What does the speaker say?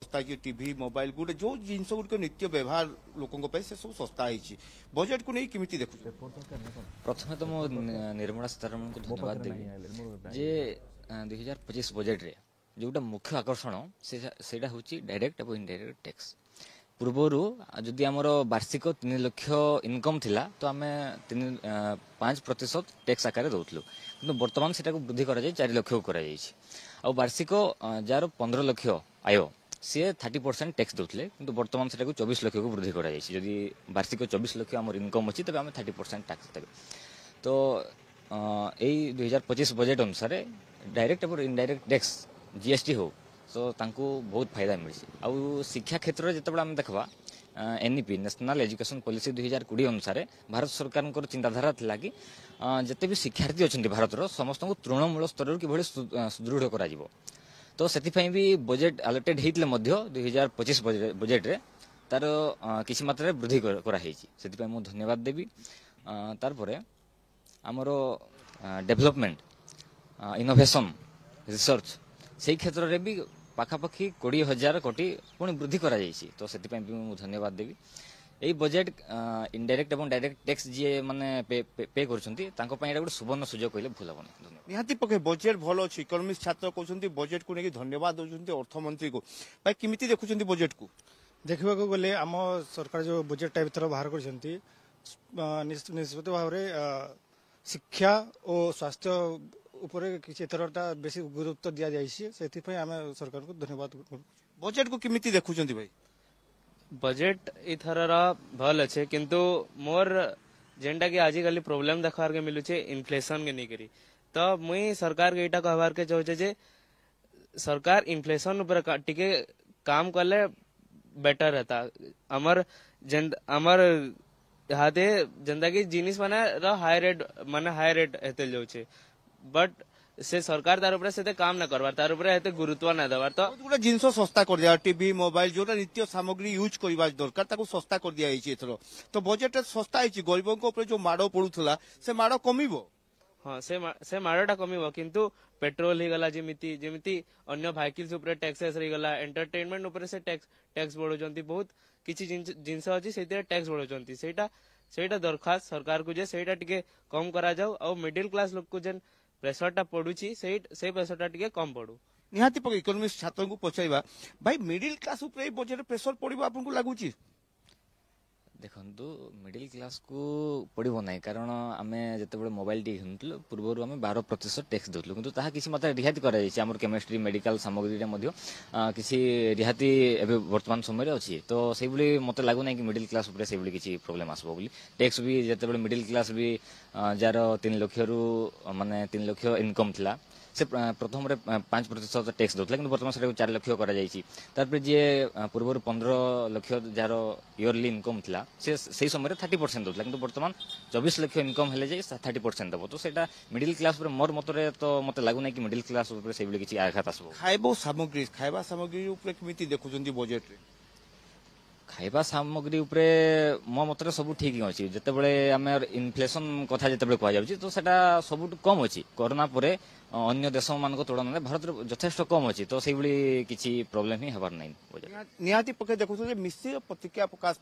सस्ता कि TV mobile गोटे जो जिनस गुड़िक नित्य व्यवहार लोकों से सब सस्ता होती बजेट को नहीं किमिति देखु प्रथम तो मो निर्मला सीतारमण को धन्यवाद देवी जे 2025 बजेट रे जोटा मुख्य आकर्षण सेटा होची डायरेक्ट और इनडायरेक्ट टैक्स पूर्वर जदि आमर वार्षिक 3 लाख इनकम थिला तो आम 5% टैक्स आकार दौलू कि बर्तमान से वृद्धि कर 4 लाख को आ वार्षिक जार 15 लाख आय सी 30% टैक्स दौले कि बर्तमान से 24 लाख को वृद्धि कर वार्षिक 24 लाख आम इनकम अच्छी तब आम 30% टैक्स देवे तो यही 2025 बजेट अनुसार डायरेक्ट और इनडायरेक्ट टैक्स जीएसटी हो तो तांको बहुत फायदा मिली आउ शिक्षा क्षेत्र में जिते आम देखा एनईपी नेशनल एजुकेशन पॉलिसी 2020 अनुसार भारत सरकार चिंताधारा थिला कि जिते भी शिक्षार्थी अच्छा भारत समस्त को तृणमूल स्तर कि सुदृढ़ करा तो से भी बजेट आलोटेड होते 2025 बजेट रे तार किसी मात्रा वृद्धि कराई से धन्यवाद देवी तार आमर डेवलपमेंट इनोवेशन रिसर्च से क्षेत्र में भी पाखापाखि 20,000 कोटी पुणी वृद्धि करा तो से धन्यवाद देवी यही बजेट इनडायरेक्ट और डायरेक्ट टैक्स जी माने पे कर गोटे सुवर्ण सुजोग कहले भूल हेनी निहाती पके बजेट भल अच्छी इकोनॉमिक्स छात्र कहते बजेट को लेकिन धन्यवाद दौरान अर्थमंत्री को भाई किमिति देखुं बजेट को देखा गले आम सरकार जो बजेट टाइप थर बाहर कर निश्चित भाव शिक्षा और स्वास्थ्य उपरे किसी एथरटा बेसी गुरुत्व दिया जाए आम सरकार को धन्यवाद बजेट को किमिति देखुं भाई बजेट इथर भल अच्छे किंतु मोर जेनटा कि आजिकल प्रोब्लेम देखबार के मिलुचे इन्फ्लेशन के नहीं तो मुई सरकार के इटा कहबार के चाहूचे जे सरकार इन्फ्लेशन ऊपर टिके काम कले बेटर रहता अमर हाथे जेंदा कि जिनिस माने हाई रेट हेते जाउचे बट से सरकार तार ऊपर से काम न करवार तार ऊपर हेते गुरुत्व न देवार तो गोटे जिनस सस्ता कर दिया टीवी मोबाइल जोटा नित्य सामग्री यूज करबा दरकार ताको सस्ता कर दिया एथरो तो बजेट सस्ता है गरीबों ऊपर जो माड़ पड़ूला से माड़ कमिबो हाँ से माड़टा कमिबो किंतु पेट्रोल ही गला जेमिति अन्य व्हीकल्स ऊपर टैक्सेस रही गला एंटरटेनमेंट ऊपर से टैक्स बढ़ौचंती बहुत किछि जिनस अछि सेते टैक्स बढ़ौचंती सेटा दरखास्त सरकार को जे सेटा टिके कम करा जाऊ और मिडिल क्लास लोग को जेन प्रेसरटा पड़ुची से प्रेसरटा टिके कम पड़ू निहाती पके इकोनॉमिक्स छात्र को पचाइबा भाई मिडिल क्लास ऊपर बजेट प्रेशर पड़िबो आपन को लागुची देखु मिडिल क्लास को पड़ो ना कारण आम जो मोबाइल टी किणुलु पूर्व आम 12% टैक्स दूलु किंतु ताहा किसी मात्रा रिहाती कर केमिस्ट्री मेडिकल सामग्री किसी रिहाती वर्तमान समय अच्छी तो से मत लगुना कि मिडिल क्लास से किसी प्रोब्लेम आसबो बोली टैक्स भी जो मिडिल क्लास भी जार 3 लाख रु माने 3 लाख इनकम थिला से प्रथम 5% टैक्स दूसरा कि बर्तमान से 4 लाख कर जी पूर्व 15 लाख जार इयरली इनकम थिला से समय 30% दूसरा कि बर्तमान 24 लाख इनकम हेले 30% देव तो सेटा मिडिल क्लास मोर मतरे तो मत लगुना कि मिडिल क्लास से किसी आघात आसबो खाइबा सामग्री किमिति देखुचंती बजेट रे खाइबा सामग्री उपरे मो मतरे सब ठीक अच्छी जिते आम इनफ्लेशन कथा जिते कहुच्छी तो सेटा सब कम अच्छी कोरोना परे अन्य देश मान तुलन भारत यथेष्ट कम अच्छी तो से किसी प्रोब्लेम ही हबार नहीं निहाती पके देखुछ मिश्र प्रतिक्रिया प्रकाश